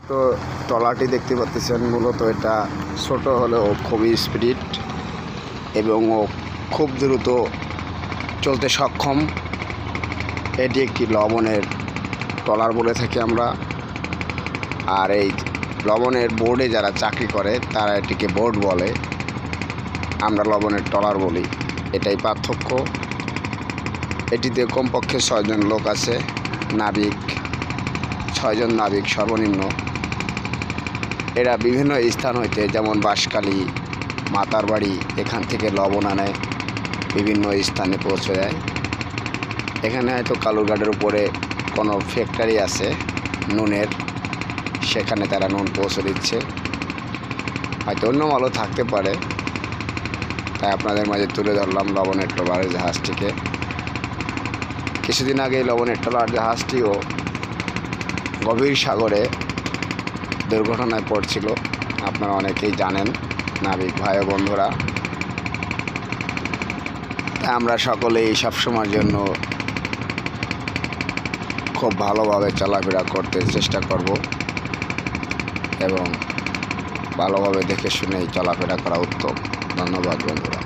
তো ট্রলারটি দেখতে পাচ্ছেন, মূলত এটা ছোট হলেও খুবই স্পিড এবং ও খুব দ্রুত চলতে সক্ষম। এটি একটি লবণের ট্রলার বলে থাকি আমরা। আর এই লবণের বোর্ডে যারা চাকরি করে তারা এটিকে বোর্ড বলে, আমরা লবণের ট্রলার বলি। এটাই পার্থক্য। এটিতে কমপক্ষে 6 জন লোক আছে, নাবিক 6 জন নাবিক সর্বনিম্ন। এরা বিভিন্ন স্থান হইতে, যেমন বাঁশখালী, মাতারবাড়ি, এখান থেকে লবণ আনে, বিভিন্ন স্থানে পৌঁছে দেয়। এখানে হয়তো কালুরঘাটের উপরে কোনো ফ্যাক্টরি আছে নুনের, সেখানে তারা নুন পৌঁছে দিচ্ছে। হয়তো অন্য মালও থাকতে পারে, তাই আপনাদের মাঝে তুলে ধরলাম লবণের ট্রলারের জাহাজটিকে। কিছুদিন আগে লবণের ট্রলার জাহাজটিও গভীর সাগরে দুর্ঘটনায় পড়ছিল, আপনারা অনেকেই জানেন নাবিক ভাই ও বন্ধুরা। তাই আমরা সকলেই সবসময়ের জন্য খুব ভালোভাবে চলাফেরা করতে চেষ্টা করব এবং ভালোভাবে দেখে শুনেই চলাফেরা করা উত্তম। ধন্যবাদ বন্ধুরা।